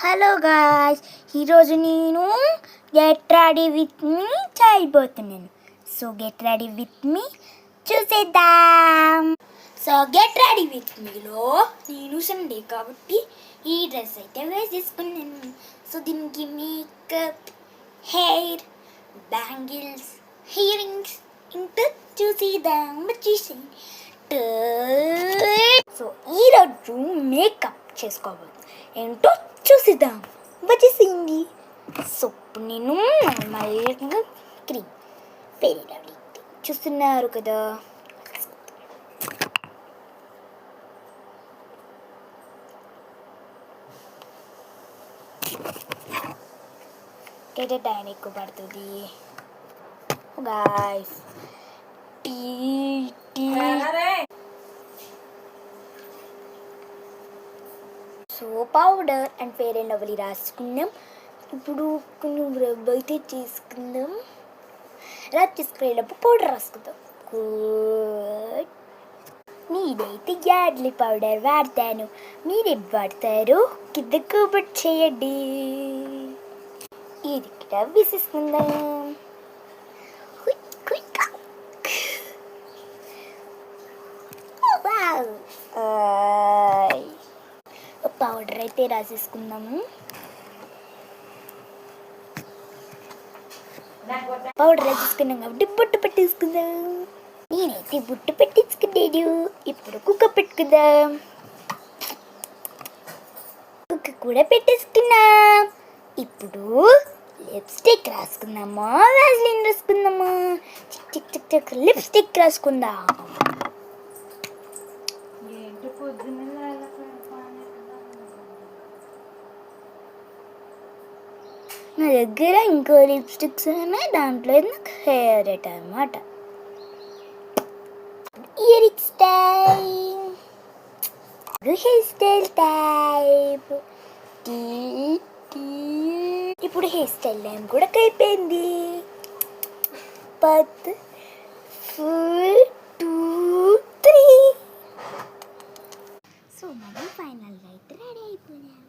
Hello guys, ఈరోజు నేను get ready with me చేయబోతున్నాను. So get ready with me చూసేద్దాం. సో గెట్ రెడీ విత్ మీలో నేను సండే కాబట్టి ఈ డ్రెస్ అయితే వేసేసుకున్నాను. సో దీనికి makeup, hair, bangles, ear rings ఇంకా చూసేద్దాం. వచ్చేసి సో ఈరోజు మేకప్ చేసుకోవాలి ఏంటో చూసిద్దాం. వచ్చేసింది. సో నేను నార్మల్గా క్రీమ్ ఫెయిరీ లవ్లీ చూస్తున్నారు కదా. అయితే టైం ఎక్కువ పడుతుంది guys. So powder and Fair and Lovely రాసుకుందాం. ఇప్పుడు కొంచెం రబ్ అయితే చేసుకుందాం. రబ్ చేసుకునేటప్పుడు పౌడర్ రాసుకుందాం. గుడ్. నేనైతే యాడ్లీ పౌడర్ వాడతాను. మీరేం వాడతారు కింద కామెంట్ చేయండి. ఇది కూడా వేసేసుకుందాం. పౌడర్ అయితే రాసేసుకుందాము. పౌడర్ రాసేసుకున్నాం కాబట్టి బొట్టు పెట్టేసుకుందాం. నేనైతే బొట్టు పెట్టించుకున్నాను. ఇప్పుడు కుక్క పెట్టుకుందాం. కుక్క కూడా పెట్టేసుకున్నాం. ఇప్పుడు లిప్స్టిక్ రాసుకుందామా, వ్యాజ్లిన్ రాసుకుందామా? చిక్ చిక్ చిక్ లిప్స్టిక్ రాసుకుందాం. నా దగ్గర ఇంకో లిప్స్టిక్స్ ఉన్నాయి. దాంట్లో నాకు ఫేవరెట్ అన్నమాట. Year style, hair style type. ఇప్పుడు హెయిర్ స్టైల్ టైం కూడా అయిపోయింది. 1 2 3. సో మనం ఫైనల్గా అయితే రెడీ అయిపోయాం.